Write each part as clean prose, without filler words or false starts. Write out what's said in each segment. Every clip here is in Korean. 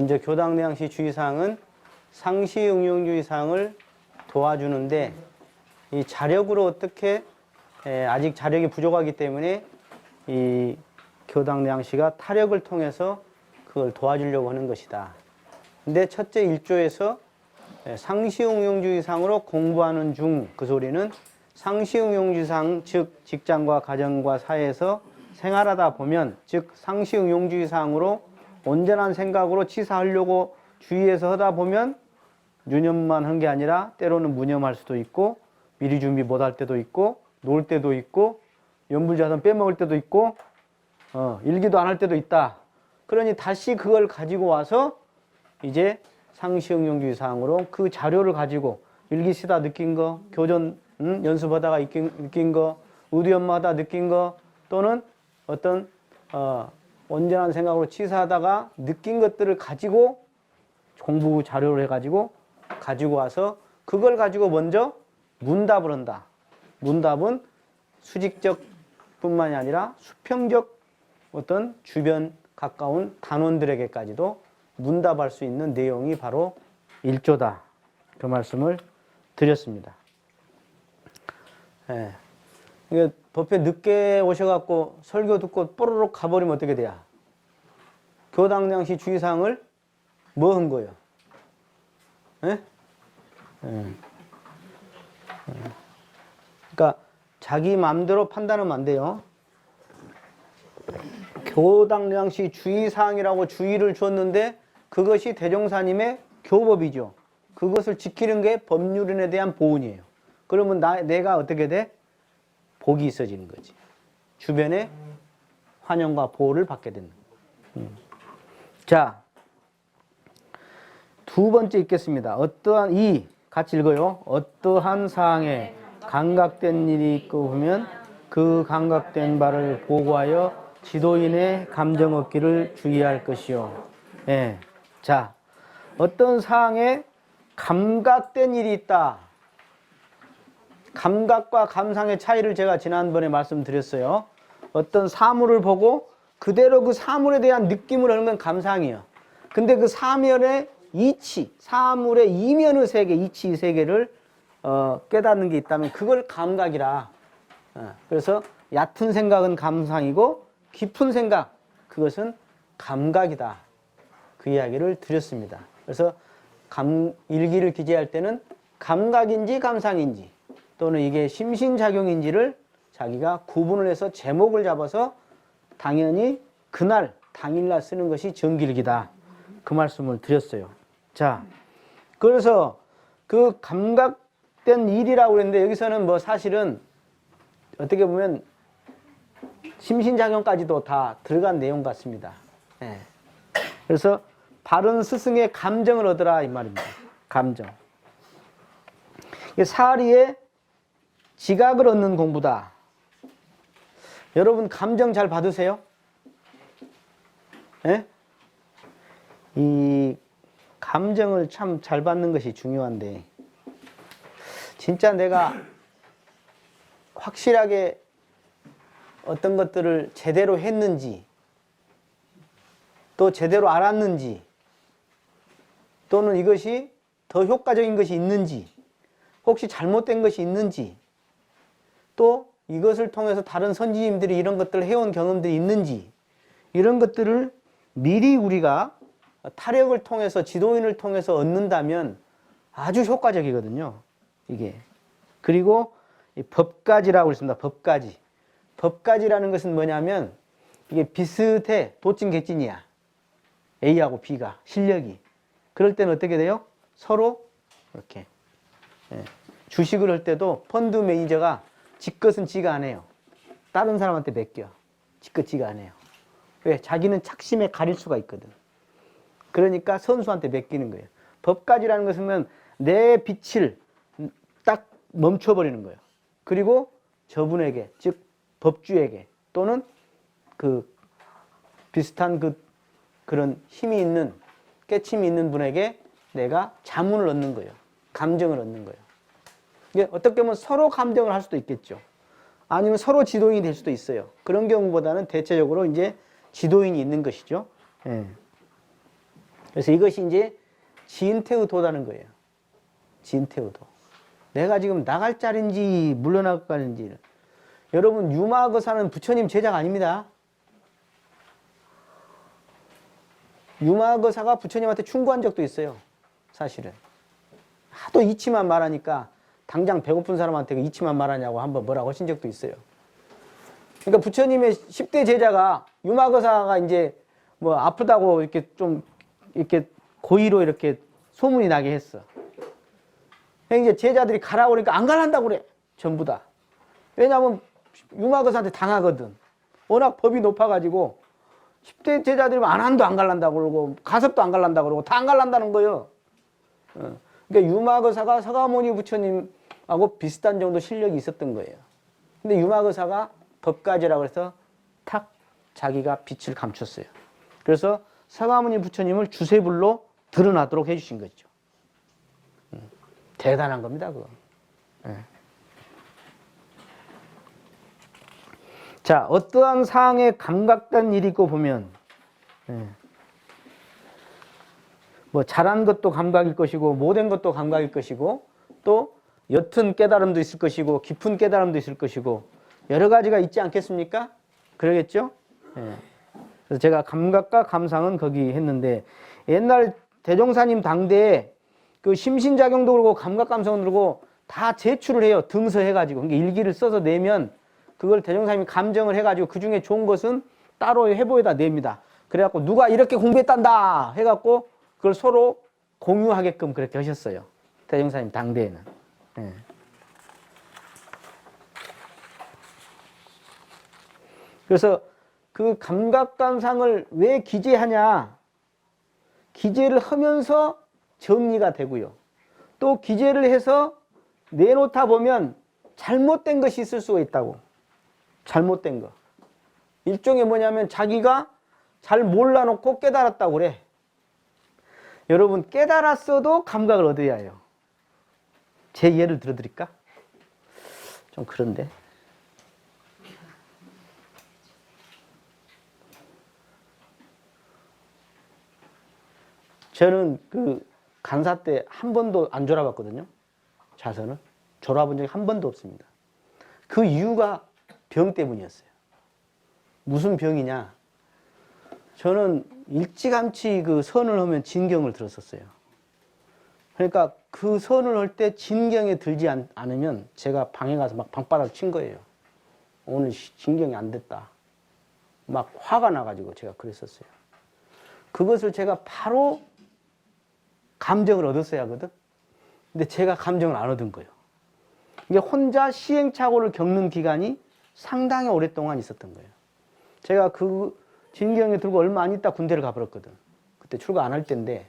먼저 교당량시 주의사항은 상시응용주의사항을 도와주는데 이 자력으로 어떻게 아직 자력이 부족하기 때문에 이 교당량시가 타력을 통해서 그걸 도와주려고 하는 것이다. 근데 첫째 1조에서 상시응용주의상으로 공부하는 중 그 소리는 상시응용주의상 즉 직장과 가정과 사회에서 생활하다 보면 즉 상시응용주의상으로 온전한 생각으로 치사하려고 주의해서 하다 보면 유념만 한 게 아니라 때로는 무념할 수도 있고 미리 준비 못할 때도 있고 놀 때도 있고 연불자선 빼먹을 때도 있고 일기도 안 할 때도 있다. 그러니 다시 그걸 가지고 와서 이제 상시응용주의 사항으로 그 자료를 가지고 일기 쓰다 느낀 거, 교전 연습하다가 느낀 거, 의료연마하다 느낀 거 또는 어떤 온전한 생각으로 치사하다가 느낀 것들을 가지고 공부 자료를 해가지고 가지고 와서 그걸 가지고 먼저 문답을 한다. 문답은 수직적 뿐만이 아니라 수평적 어떤 주변 가까운 단원들에게까지도 문답할 수 있는 내용이 바로 1조다. 그 말씀을 드렸습니다. 예. 이게 법회 늦게 오셔갖고 설교 듣고 뽀로록 가버리면 어떻게 돼요? 교당량시 주의사항을 뭐 한 거예요? 예? 그러니까 자기 마음대로 판단하면 안 돼요. 교당량시 주의사항이라고 주의를 줬는데 그것이 대종사님의 교법이죠. 그것을 지키는 게 법률인에 대한 보훈이에요. 그러면 내가 어떻게 돼? 복이 있어지는 거지. 주변에 환영과 보호를 받게 되는 거예요. 자, 두 번째 읽겠습니다. 어떠한 같이 읽어요. 어떠한 사항에 감각된 일이 있고 보면 그 감각된 바를 보고하여 지도인의 감정 얻기를 주의할 것이요. 예. 자, 어떤 사항에 감각된 일이 있다. 감각과 감상의 차이를 제가 지난번에 말씀드렸어요. 어떤 사물을 보고 그대로 그 사물에 대한 느낌을 하는 건 감상이에요. 근데 그 사물의 이치, 사물의 이면의 세계, 이치 세계를 깨닫는 게 있다면 그걸 감각이라. 그래서 얕은 생각은 감상이고 깊은 생각, 그것은 감각이다. 그 이야기를 드렸습니다. 그래서 일기를 기재할 때는 감각인지 감상인지 또는 이게 심신작용인지를 자기가 구분을 해서 제목을 잡아서 당연히 그날 당일날 쓰는 것이 정기일기다. 그 말씀을 드렸어요. 자, 그래서 그 감각된 일이라고 그랬는데 여기서는 뭐 사실은 어떻게 보면 심신작용까지도 다 들어간 내용 같습니다. 예. 그래서 바른 스승의 감정을 얻으라 이 말입니다. 감정. 사리의 지각을 얻는 공부다. 여러분 감정 잘 받으세요? 예? 이 감정을 참 잘 받는 것이 중요한데 진짜 내가 확실하게 어떤 것들을 제대로 했는지 또 제대로 알았는지 또는 이것이 더 효과적인 것이 있는지 혹시 잘못된 것이 있는지 또 이것을 통해서 다른 선지님들이 이런 것들을 해온 경험들이 있는지 이런 것들을 미리 우리가 타력을 통해서 지도인을 통해서 얻는다면 아주 효과적이거든요. 이게. 그리고 이 법가지라고 있습니다. 법가지. 법가지라는 것은 뭐냐면 이게 비슷해. 도찐개찐이야. A하고 B가 실력이. 그럴 때는 어떻게 돼요? 서로 이렇게 주식을 할 때도 펀드 매니저가 지 것은 지가 안 해요. 다른 사람한테 맡겨. 지 것 지가 안 해요. 왜? 자기는 착심에 가릴 수가 있거든. 그러니까 선수한테 맡기는 거예요. 법가지라는 것은 내 빛을 딱 멈춰버리는 거예요. 그리고 저분에게, 즉 법주에게 또는 그 비슷한 그런 힘이 있는 깨침이 있는 분에게 내가 자문을 얻는 거예요. 감정을 얻는 거예요. 이게 어떻게 보면 서로 감정을 할 수도 있겠죠. 아니면 서로 지도인이 될 수도 있어요. 그런 경우보다는 대체적으로 이제 지도인이 있는 것이죠. 예. 그래서 이것이 이제 진퇴의도라는 거예요. 진퇴의도. 내가 지금 나갈 자리인지 물러나갈 자리인지. 여러분 유마거사는 부처님 제자가 아닙니다. 유마거사가 부처님한테 충고한 적도 있어요. 사실은. 하도 이치만 말하니까 당장 배고픈 사람한테 그 이치만 말하냐고 한번 뭐라고 하신 적도 있어요. 그러니까 부처님의 10대 제자가 유마거사가 이제 뭐 아프다고 이렇게 좀 이렇게 고의로 이렇게 소문이 나게 했어. 이제 제자들이 가라고 그러니까 안 가란다고 그래. 전부 다. 왜냐하면 유마거사한테 당하거든. 워낙 법이 높아가지고 10대 제자들이 안 한도 안 갈란다고 그러고 가섭도 안 갈란다고 그러고 다 안 갈란다는 거예요. 그러니까 유마거사가 서가모니 부처님하고 비슷한 정도 실력이 있었던 거예요. 근데 유마거사가 법가지라고 해서 탁 자기가 빛을 감췄어요. 그래서 서가모니 부처님을 주세불로 드러나도록 해주신 거죠. 대단한 겁니다, 그거. 자, 어떠한 사항에 감각된 일이 있고 보면, 뭐, 잘한 것도 감각일 것이고, 못한 것도 감각일 것이고, 또, 옅은 깨달음도 있을 것이고, 깊은 깨달음도 있을 것이고, 여러 가지가 있지 않겠습니까? 그러겠죠? 그래서 제가 감각과 감상은 거기 했는데, 옛날 대종사님 당대에 그 심신작용도 그러고, 감각감성도 그러고, 다 제출을 해요. 등서해가지고. 그러니까 일기를 써서 내면, 그걸 대종사님이 감정을 해가지고 그 중에 좋은 것은 따로 해보에다 냅니다. 그래갖고 누가 이렇게 공부했단다 해갖고 그걸 서로 공유하게끔 그렇게 하셨어요. 대종사님 당대에는. 그래서 그 감각감상을 왜 기재하냐. 기재를 하면서 정리가 되고요. 또 기재를 해서 내놓다 보면 잘못된 것이 있을 수가 있다고. 잘못된 거. 일종의 뭐냐면 자기가 잘 몰라놓고 깨달았다고 그래. 여러분 깨달았어도 감각을 얻어야 해요. 제 예를 들어드릴까? 좀 그런데. 저는 그 간사 때 한 번도 안 졸아봤거든요. 자선을. 졸아본 적이 한 번도 없습니다. 그 이유가 병 때문이었어요. 무슨 병이냐? 저는 일찌감치 그 선을 하면 진경을 들었었어요. 그러니까 그 선을 할 때 진경에 들지 않으면 제가 방에 가서 막 방바닥 친 거예요. 오늘 진경이 안 됐다. 막 화가 나가지고 제가 그랬었어요. 그것을 제가 바로 감정을 얻었어야 하거든. 근데 제가 감정을 안 얻은 거예요. 이게 혼자 시행착오를 겪는 기간이 상당히 오랫동안 있었던 거예요. 제가 그 진경에 들고 얼마 안 있다 군대를 가버렸거든. 그때 출가 안 할 때인데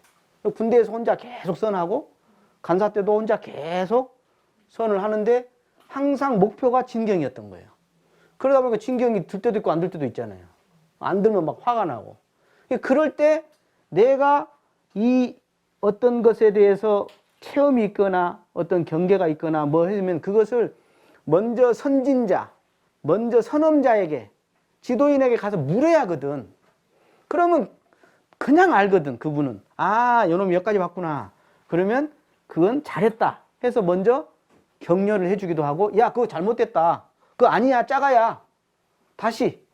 군대에서 혼자 계속 선하고 간사 때도 혼자 계속 선을 하는데 항상 목표가 진경이었던 거예요. 그러다 보니까 진경이 들 때도 있고 안 들 때도 있잖아요. 안 들면 막 화가 나고. 그럴 때 내가 이 어떤 것에 대해서 체험이 있거나 어떤 경계가 있거나 뭐 하면 그것을 먼저 선진자, 먼저 선험자에게, 지도인에게 가서 물어야 하거든. 그러면 그냥 알거든, 그분은. 아, 요놈이 여기까지 봤구나. 그러면 그건 잘했다 해서 먼저 격려를 해주기도 하고, 야, 그거 잘못됐다. 그거 아니야, 작아야. 다시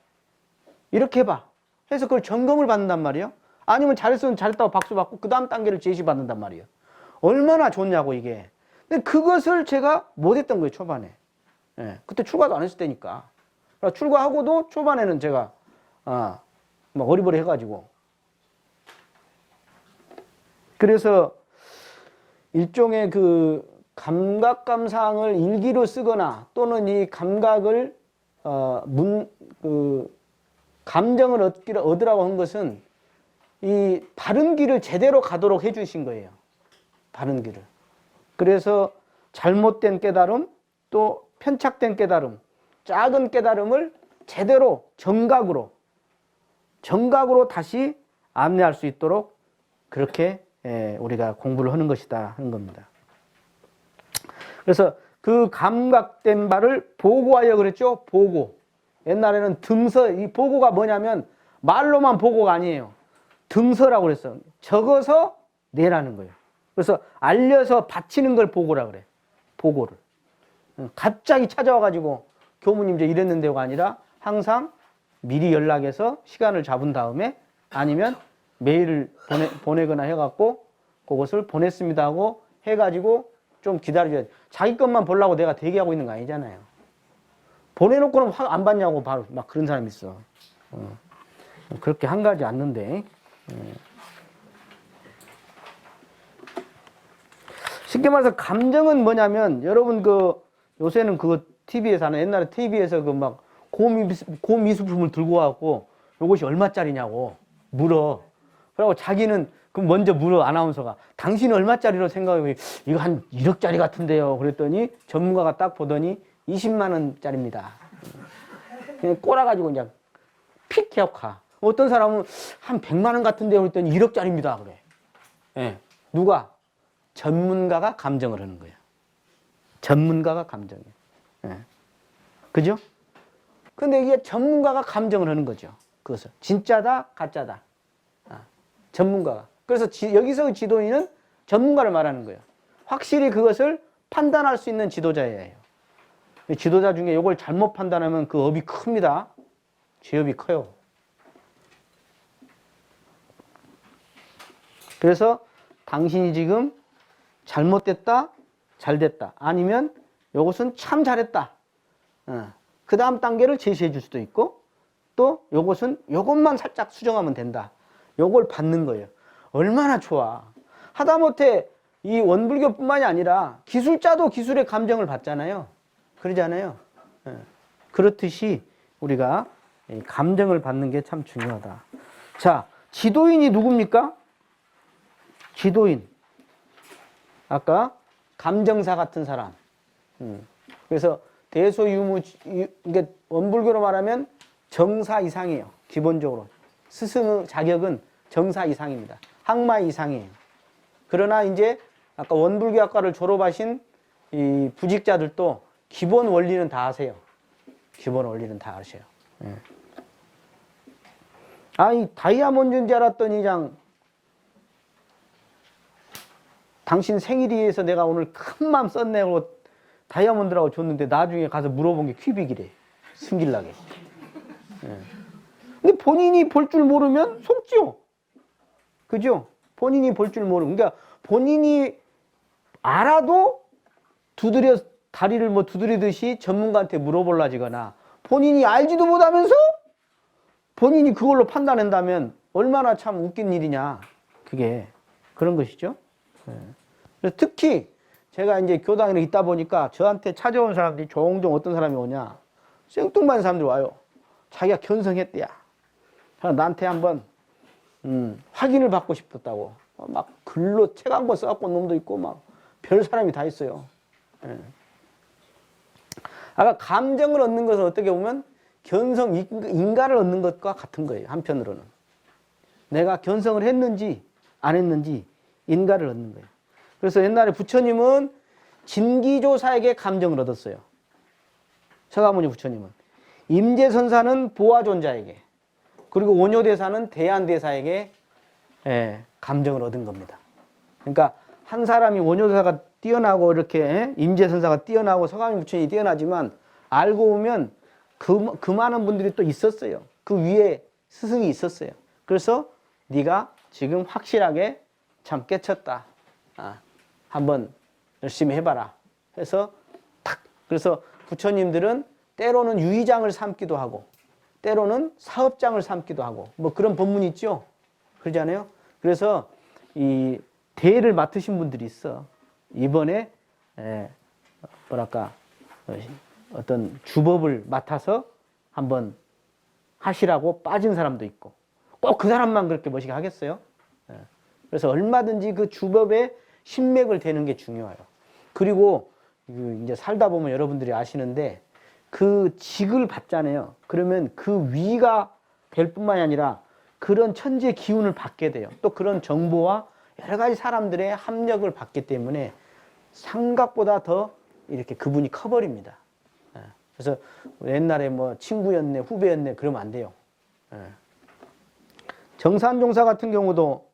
이렇게 해봐. 해서 그걸 점검을 받는단 말이에요. 아니면 잘했으면 잘했다고 박수 받고 그 다음 단계를 제시받는단 말이에요. 얼마나 좋냐고 이게. 근데 그것을 제가 못했던 거예요, 초반에. 예, 그때 출가도 안 했을 때니까. 출가하고도 초반에는 제가 막 어리버리 해가지고. 그래서 일종의 그 감각감상을 일기로 쓰거나 또는 이 감각을 감정을 얻으라고 한 것은 이 바른 길을 제대로 가도록 해주신 거예요. 바른 길을. 그래서 잘못된 깨달음, 또 편착된 깨달음, 작은 깨달음을 제대로 정각으로 다시 안내할 수 있도록 그렇게 우리가 공부를 하는 것이다 하는 겁니다. 그래서 그 감각된 바를 보고하여 그랬죠. 보고. 옛날에는 이 보고가 뭐냐면 말로만 보고가 아니에요. 등서라고 그랬어. 적어서 내라는 거예요. 그래서 알려서 바치는 걸 보고라 그래. 보고를. 갑자기 찾아와가지고 교무님 저 이랬는데가 아니라 항상 미리 연락해서 시간을 잡은 다음에 아니면 메일을 보내거나 해갖고 그것을 보냈습니다 하고 해가지고 좀 기다려줘야 돼. 자기 것만 보려고 내가 대기하고 있는 거 아니잖아요. 보내놓고는 확 안 받냐고 바로 막 그런 사람이 있어. 그렇게 한가하지 않는데. 쉽게 말해서 감정은 뭐냐면 여러분 요새는 TV에서 하는 옛날에 TV에서 막 고미술품을 들고 와갖고 요것이 얼마짜리냐고 물어. 그러고 자기는 그럼 먼저 물어 아나운서가 당신은 얼마짜리로 생각하고 이거 한 1억짜리 같은데요. 그랬더니 전문가가 딱 보더니 20만 원짜리입니다. 그냥 꼬라가지고 그냥 픽 해갖고 가. 어떤 사람은 한 100만 원 같은데요. 그랬더니 1억짜리입니다. 그래. 예. 누가? 전문가가 감정을 하는 거예요. 전문가가 감정이에요. 예. 그죠? 근데 이게 전문가가 감정을 하는 거죠. 그것을. 진짜다, 가짜다. 전문가가. 그래서 여기서 지도인은 전문가를 말하는 거예요. 확실히 그것을 판단할 수 있는 지도자예요. 지도자 중에 이걸 잘못 판단하면 그 업이 큽니다. 죄업이 커요. 그래서 당신이 지금 잘못됐다, 잘됐다. 아니면 이것은 참 잘했다. 그 다음 단계를 제시해 줄 수도 있고 또 이것은 이것만 살짝 수정하면 된다. 요걸 받는 거예요. 얼마나 좋아. 하다못해 이 원불교뿐만이 아니라 기술자도 기술의 감정을 받잖아요. 그러잖아요. 그렇듯이 우리가 감정을 받는 게 참 중요하다. 자, 지도인이 누굽니까? 지도인. 아까 감정사 같은 사람. 그래서 대소유무, 이게 원불교로 말하면 정사 이상이에요. 기본적으로. 스승의 자격은 정사 이상입니다. 학마 이상이에요. 그러나 이제 아까 원불교학과를 졸업하신 이 부직자들도 기본 원리는 다 아세요. 기본 원리는 다 아세요. 예. 아니 다이아몬드인 줄 알았더니 그냥 당신 생일이해서 내가 오늘 큰 맘 썼네 하고 다이아몬드라고 줬는데 나중에 가서 물어본 게 큐빅이래. 승질나게. 예. 근데 본인이 볼 줄 모르면 속지요. 그죠? 본인이 볼 줄 모르면. 그러니까 본인이 알아도 다리를 뭐 두드리듯이 전문가한테 물어볼라지거나 본인이 알지도 못하면서 본인이 그걸로 판단한다면 얼마나 참 웃긴 일이냐. 그게 그런 것이죠. 그래서 특히 제가 이제 교당에 있다 보니까 저한테 찾아온 사람들이 종종 어떤 사람이 오냐. 생뚱맞은 사람들이 와요. 자기가 견성했대야. 나한테 한번 확인을 받고 싶었다고. 막 글로 책 한 권 써갖고 온 놈도 있고 막 별 사람이 다 있어요. 예. 아까 감정을 얻는 것은 어떻게 보면 견성 인가를 얻는 것과 같은 거예요. 한편으로는. 내가 견성을 했는지 안 했는지 인가를 얻는 거예요. 그래서 옛날에 부처님은 진기조사에게 감정을 얻었어요. 서가모니 부처님은. 임재선사는 보아존자에게, 그리고 원효대사는 대안대사에게 감정을 얻은 겁니다. 그러니까 한 사람이 원효대사가 뛰어나고 이렇게 임재선사가 뛰어나고 서가모니 부처님이 뛰어나지만 알고 보면 그 많은 분들이 또 있었어요. 그 위에 스승이 있었어요. 그래서 네가 지금 확실하게 참 깨쳤다. 한번 열심히 해봐라. 해서 탁. 그래서 부처님들은 때로는 유의장을 삼기도 하고 때로는 사업장을 삼기도 하고 뭐 그런 법문이 있죠. 그러잖아요. 그래서 이 대를 맡으신 분들이 있어. 이번에 뭐랄까 어떤 주법을 맡아서 한번 하시라고 빠진 사람도 있고 꼭 그 사람만 그렇게 멋있게 하겠어요. 그래서 얼마든지 그 주법에 신맥을 대는 게 중요해요. 그리고 이제 살다 보면 여러분들이 아시는데 그 직을 받잖아요. 그러면 그 위가 될 뿐만이 아니라 그런 천지의 기운을 받게 돼요. 또 그런 정보와 여러 가지 사람들의 합력을 받기 때문에 생각보다 더 이렇게 그분이 커버립니다. 그래서 옛날에 뭐 친구였네, 후배였네 그러면 안 돼요. 정산종사 같은 경우도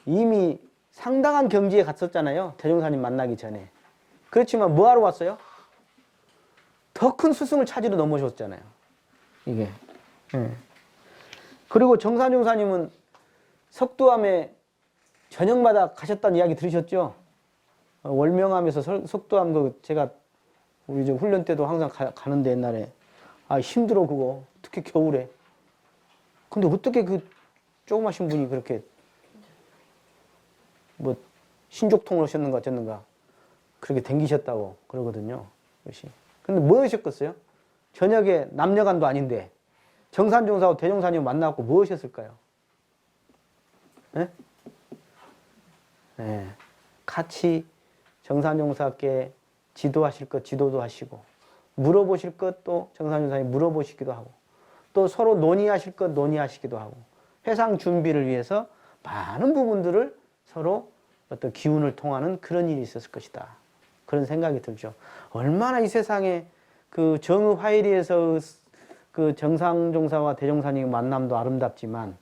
이미 상당한 경지에 갔었잖아요. 대종사님 만나기 전에. 그렇지만 뭐하러 왔어요? 더 큰 스승을 찾으러 넘어졌잖아요. 이게. 그리고 정산종사님은 석도암에 저녁마다 가셨다는 이야기 들으셨죠? 월명암에서 석도암 제가 우리 저 훈련 때도 항상 가는데 옛날에 힘들어 그거 특히 겨울에. 근데 어떻게 그 조그마신 분이 그렇게 뭐 신족통을 하셨는가 어쨌는가 그렇게 댕기셨다고 그러거든요. 근데 뭐 하셨겠어요? 저녁에 남녀간도 아닌데 정산종사하고 대종사님 만나고 뭐 하셨을까요? 네? 네. 같이 정산종사께 지도하실 것 지도도 하시고 물어보실 것도 정산종사님 물어보시기도 하고 또 서로 논의하실 것 논의하시기도 하고 회상 준비를 위해서 많은 부분들을 서로 어떤 기운을 통하는 그런 일이 있었을 것이다. 그런 생각이 들죠. 얼마나 이 세상에 그 정의화일이에서 그 정상종사와 대종사님 만남도 아름답지만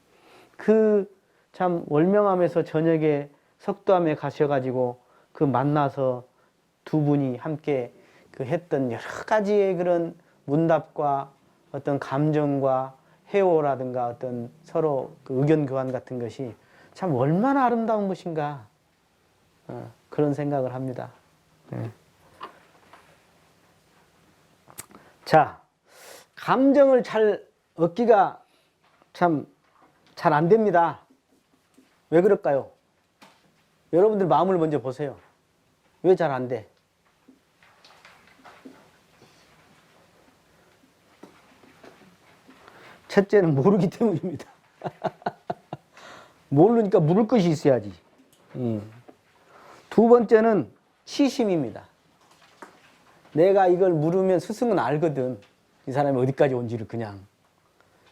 그 참 월명암에서 저녁에 석도암에 가셔가지고 그 만나서 두 분이 함께 그 했던 여러 가지의 그런 문답과 어떤 감정과 해오라든가 어떤 서로 그 의견 교환 같은 것이 참 얼마나 아름다운 것인가 그런 생각을 합니다. 자, 감정을 잘 얻기가 참 잘 안 됩니다. 왜 그럴까요? 여러분들 마음을 먼저 보세요. 왜 잘 안 돼? 첫째는 모르기 때문입니다. 모르니까 물을 것이 있어야지. 두 번째는 치심입니다. 내가 이걸 물으면 스승은 알거든. 이 사람이 어디까지 온지를 그냥.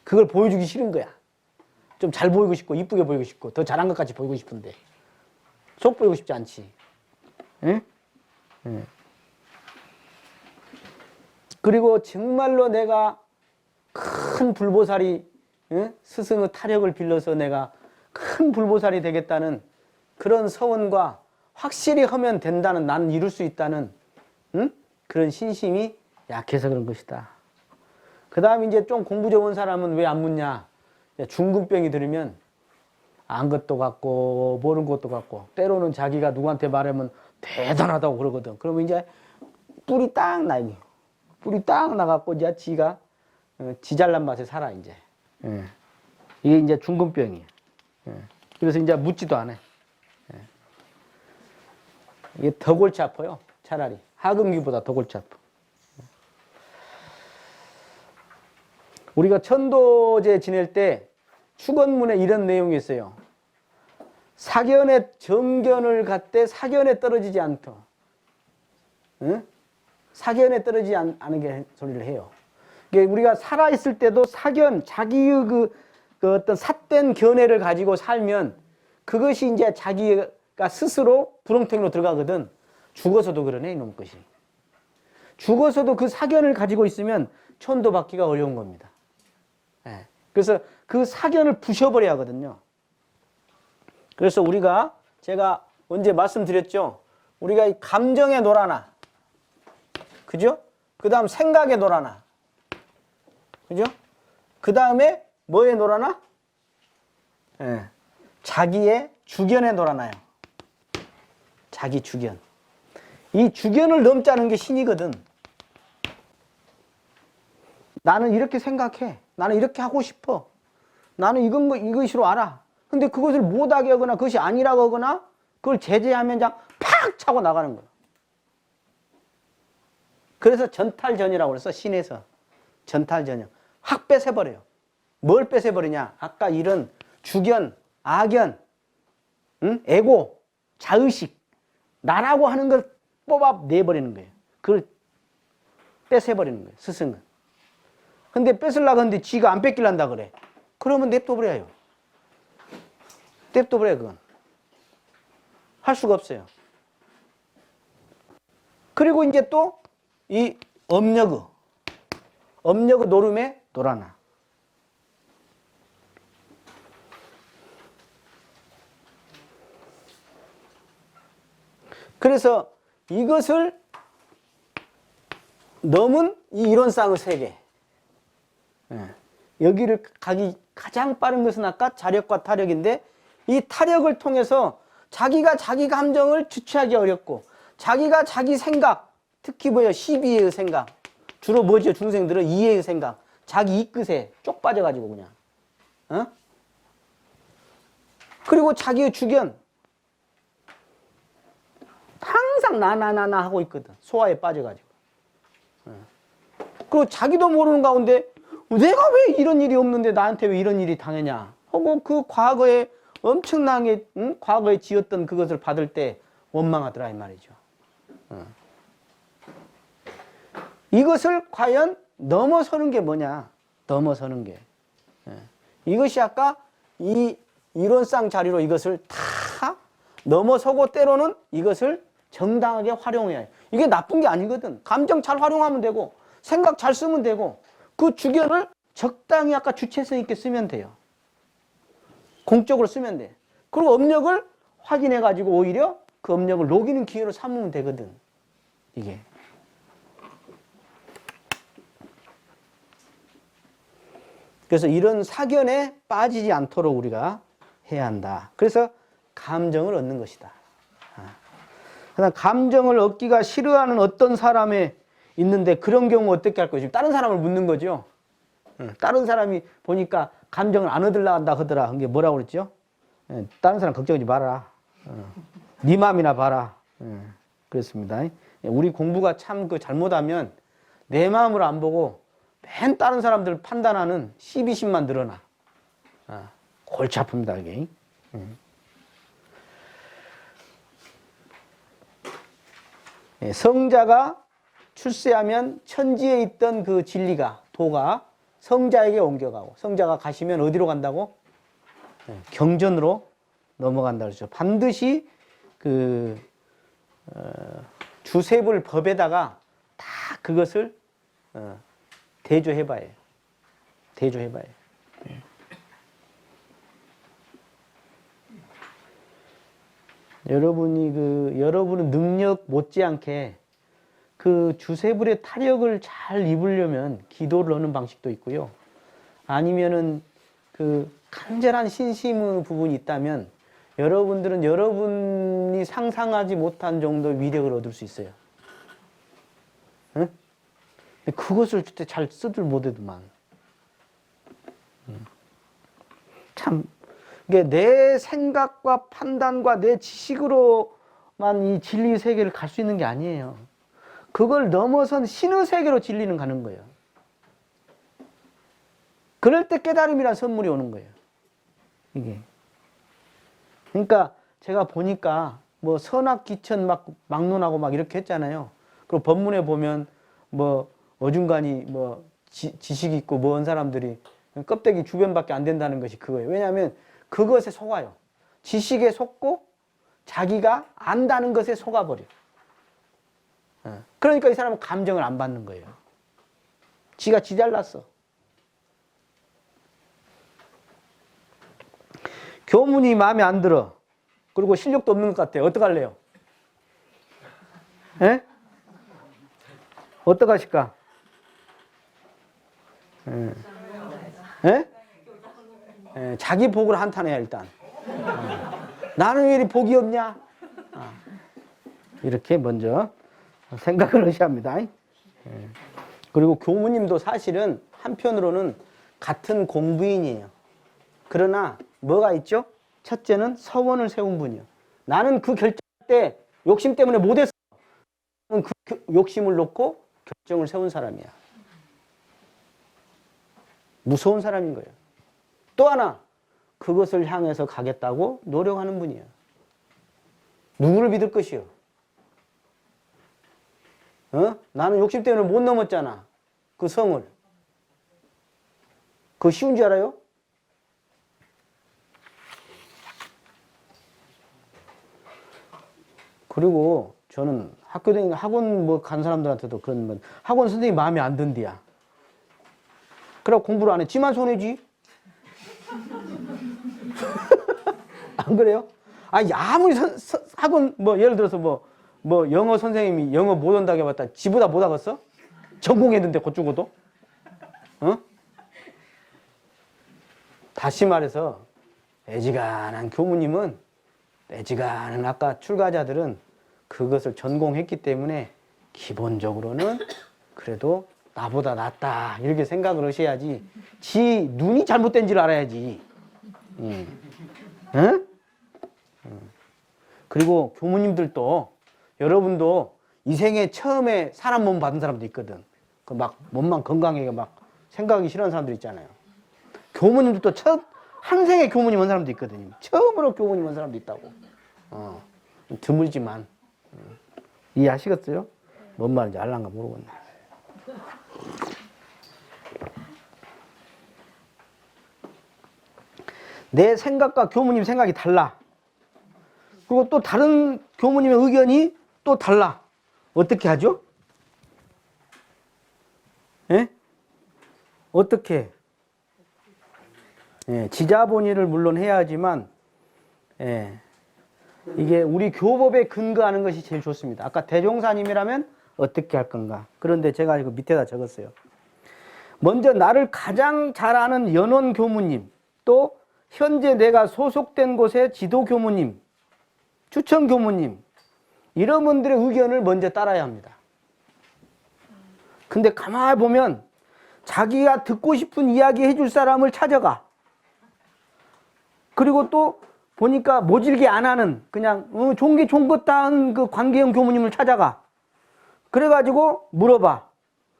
그걸 보여주기 싫은 거야. 좀 잘 보이고 싶고 이쁘게 보이고 싶고 더 잘한 것 같이 보이고 싶은데 속 보이고 싶지 않지. 응? 응. 그리고 정말로 내가 큰 불보살이 스승의 타력을 빌려서 내가 큰 불보살이 되겠다는 그런 서원과 확실히 하면 된다는 나는 이룰 수 있다는 그런 신심이 약해서 그런 것이다. 그 다음에 이제 좀 공부 좋은 사람은 왜 안 묻냐? 중근병이 들으면 안 것도 같고 모르는 것도 같고 때로는 자기가 누구한테 말하면 대단하다고 그러거든. 그러면 이제 뿔이 딱 나요. 뿔이 딱 나갖고 이제 지가 지 잘난 맛에 살아 이제. 이게 이제 중근병이에요. 그래서 이제 묻지도 않아. 이게 더 골치 아파요. 차라리 하금기보다 더 골치 아파. 우리가 천도제 지낼 때 축원문에 이런 내용이 있어요. 사견에 정견을 갖되 사견에 떨어지지 않도. 응? 사견에 떨어지지 않은 게 소리를 해요. 우리가 살아있을 때도 사견, 자기의 그 어떤 삿된 견해를 가지고 살면 그것이 이제 자기가 스스로 불엉텅이로 들어가거든. 죽어서도 그러네, 이놈 것이. 죽어서도 그 사견을 가지고 있으면 천도 받기가 어려운 겁니다. 네. 그래서 그 사견을 부셔버려야 하거든요. 그래서 우리가 제가 언제 말씀드렸죠? 우리가 이 감정에 놀아나. 그죠? 그 다음 생각에 놀아나. 그죠? 그 다음에 뭐에 놀아나? 네. 자기의 주견에 놀아나요. 자기 주견. 이 주견을 넘자는 게 신이거든. 나는 이렇게 생각해. 나는 이렇게 하고 싶어. 나는 이것으로 알아. 근데 그것을 못하게 하거나 그것이 아니라고 하거나 그걸 제재하면 그냥 팍 차고 나가는 거야. 그래서 전탈전이라고 그랬어. 신에서. 전탈전이요. 확 뺏어버려요. 뭘 뺏어버리냐? 아까 이런 주견, 악견, 에고, 자의식, 나라고 하는 걸 뽑아내버리는 거예요. 그걸 뺏어버리는 거예요. 스승은. 근데 뺏으려고 하는데 지가 안 뺏기란다 그래. 그러면 냅둬버려요. 냅둬버려요, 그건. 할 수가 없어요. 그리고 이제 또 이 업력의 노름에 놀아나. 그래서 이것을 넘은 이 이론상의 세계. 여기를 가기 가장 빠른 것은 아까 자력과 타력인데, 이 타력을 통해서 자기가 자기 감정을 주체하기 어렵고, 자기가 자기 생각, 특히 뭐예요? 시비의 생각. 주로 뭐죠? 중생들은 이해의 생각. 자기 이끝에 쪽 빠져가지고 그냥. 어? 그리고 자기의 주견. 항상 나나나나 하고 있거든. 소화에 빠져가지고. 그리고 자기도 모르는 가운데 내가 왜 이런 일이 없는데 나한테 왜 이런 일이 당하냐 하고 그 과거에 엄청나게 과거에 지었던 그것을 받을 때 원망하더라 이 말이죠. 이것을 과연 넘어서는 게 뭐냐? 넘어서는 게. 이것이 아까 이 이론상 자리로 이것을 다 넘어서고 때로는 이것을 정당하게 활용해야 해. 이게 나쁜 게 아니거든. 감정 잘 활용하면 되고 생각 잘 쓰면 되고 그 주견을 적당히 아까 주체성 있게 쓰면 돼요. 공적으로 쓰면 돼. 그리고 업력을 확인해 가지고 오히려 그 업력을 녹이는 기회로 삼으면 되거든. 이게. 그래서 이런 사견에 빠지지 않도록 우리가 해야 한다. 그래서 감정을 얻는 것이다. 그다음 감정을 얻기가 싫어하는 어떤 사람에 있는데 그런 경우 어떻게 할 거예요? 지금 다른 사람을 묻는 거죠. 다른 사람이 보니까 감정을 안 얻으려 한다 하더라. 그게 뭐라고 그랬죠? 다른 사람 걱정하지 마라. 네 마음이나 봐라. 그렇습니다. 우리 공부가 참 그 잘못하면 내 마음을 안 보고 맨 다른 사람들 판단하는 시비심만 늘어나. 골치 아픕니다, 이게. 성자가 출세하면 천지에 있던 그 진리가, 도가 성자에게 옮겨가고, 성자가 가시면 어디로 간다고? 경전으로 넘어간다 그러죠. 반드시 그 주세불 법에다가 다 그것을 대조해봐야 해요. 대조해봐야 해요. 여러분은 능력 못지않게 그 주세불의 타력을 잘 입으려면 기도를 하는 방식도 있고요. 아니면은 그 간절한 신심의 부분이 있다면 여러분들은 여러분이 상상하지 못한 정도의 위력을 얻을 수 있어요. 응? 그것을 잘 쓰들 못해도만. 참, 이게 내 생각과 판단과 내 지식으로만 이 진리 세계를 갈 수 있는 게 아니에요. 그걸 넘어선 신의 세계로 진리는 가는 거예요. 그럴 때 깨달음이란 선물이 오는 거예요. 이게. 그러니까 제가 보니까 뭐 선악귀천 막 막론하고 막 이렇게 했잖아요. 그리고 법문에 보면 뭐 어중간히 뭐 지식 있고 뭐한 사람들이 껍데기 주변밖에 안 된다는 것이 그거예요. 왜냐하면 그것에 속아요. 지식에 속고 자기가 안다는 것에 속아버려. 그러니까 이 사람은 감정을 안 받는 거예요. 지가 지 잘났어. 교문이 마음에 안 들어. 그리고 실력도 없는 것 같아요. 어떡할래요? 예? 어떡하실까? 예? 예, 자기 복을 한탄해야 일단. 나는 왜 이리 복이 없냐? 이렇게 먼저 생각을 하셔야 합니다. 그리고 교무님도 사실은 한편으로는 같은 공부인이에요. 그러나 뭐가 있죠? 첫째는 서원을 세운 분이요. 나는 그 결정 때 욕심 때문에 못했어. 그 욕심을 놓고 결정을 세운 사람이야. 무서운 사람인 거예요. 또 하나, 그것을 향해서 가겠다고 노력하는 분이에요. 누구를 믿을 것이요? 나는 욕심 때문에 못 넘었잖아. 그 성을. 그거 쉬운 줄 알아요? 그리고 저는 학교 다니는 학원 뭐 간 사람들한테도 그런 뭐 학원 선생님이 마음에 안 든디야. 그래 공부를 안 해. 지만 손해지. 안 그래요? 아니 아무리 학원 뭐 예를 들어서 뭐 뭐 영어 선생님이 영어 못 온다고 해봤다. 지보다 못 하겠어? 전공했는데 곧 죽어도? 어? 다시 말해서 애지간한 교무님은 애지간한 아까 출가자들은 그것을 전공했기 때문에 기본적으로는 그래도 나보다 낫다 이렇게 생각을 하셔야지 지 눈이 잘못된 줄 알아야지. 응? 그리고 교무님들도 여러분도 이 생에 처음에 사람 몸 받은 사람도 있거든. 그 막 몸만 건강하게 막 생각하기 싫어하는 사람들 있잖아요. 교무님들도 한 생에 교무님 한 사람도 있거든요. 처음으로 교무님 한 사람도 있다고. 드물지만 이해하시겠어요? 뭔 말인지 알란가 모르겠네. 내 생각과 교무님 생각이 달라. 그리고 또 다른 교무님의 의견이 또 달라. 어떻게 하죠? 예? 어떻게? 예, 지자본의를 물론 해야 하지만, 예, 이게 우리 교법에 근거하는 것이 제일 좋습니다. 아까 대종사님이라면 어떻게 할 건가? 그런데 제가 이거 밑에다 적었어요. 먼저 나를 가장 잘 아는 연원 교무님, 또 현재 내가 소속된 곳의 지도 교무님, 추천 교무님, 이런 분들의 의견을 먼저 따라야 합니다. 근데 가만히 보면 자기가 듣고 싶은 이야기 해줄 사람을 찾아가. 그리고 또 보니까 모질게 안 하는 그냥 좋은 게 좋은 것 다한 그 관계형 교무님을 찾아가. 그래가지고 물어봐.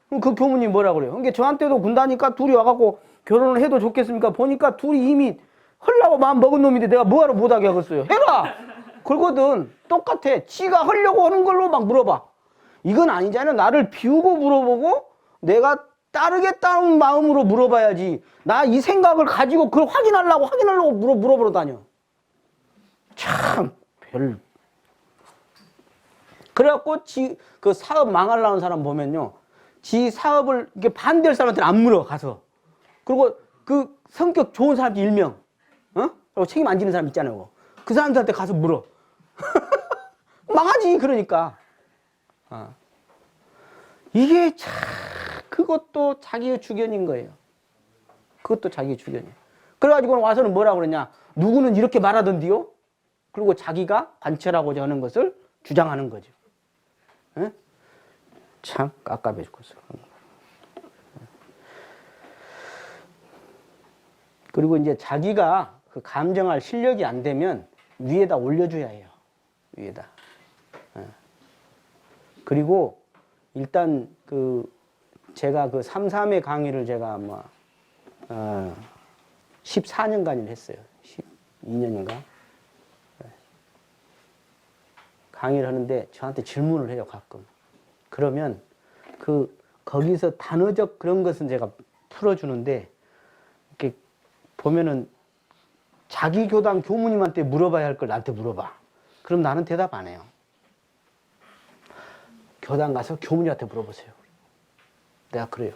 그럼 그 교무님 뭐라 그래요? 그러니까 저한테도 군다니까 둘이 와갖고 결혼을 해도 좋겠습니까? 보니까 둘이 이미 하려고 마음 먹은 놈인데 내가 뭐하러 못하게 하겠어요? 해라! 그러거든. 똑같아. 지가 하려고 하는 걸로 막 물어봐. 이건 아니잖아요. 나를 비우고 물어보고 내가 따르겠다는 마음으로 물어봐야지. 나 이 생각을 가지고 그걸 확인하려고 물어보러 다녀. 참, 그래갖고 그 사업 망하려는 사람 보면요. 지 사업을 이렇게 반대할 사람한테는 안 물어, 가서. 그리고 그 성격 좋은 사람들 일명, 그리고 책임 안 지는 사람 있잖아요. 그 사람들한테 가서 물어. 망하지, 그러니까. 이게 참, 그것도 자기의 주견인 거예요. 그것도 자기의 주견이에요. 그래가지고 와서는 뭐라 그러냐. 누구는 이렇게 말하던데요? 그리고 자기가 관철하고자 하는 것을 주장하는 거죠. 에? 참 깝깝해 죽겠어. 그리고 이제 자기가 그 감정할 실력이 안 되면 위에다 올려줘야 해요. 위에다. 그리고 일단 제가 그 3.3의 강의를 제가 아마 14년간을 했어요. 12년인가? 강의를 하는데 저한테 질문을 해요, 가끔. 그러면 거기서 단어적 그런 것은 제가 풀어주는데, 이렇게 보면은 자기 교당 교무님한테 물어봐야 할 걸 나한테 물어봐. 그럼 나는 대답 안 해요. 교당 가서 교무님한테 물어보세요. 내가 그래요.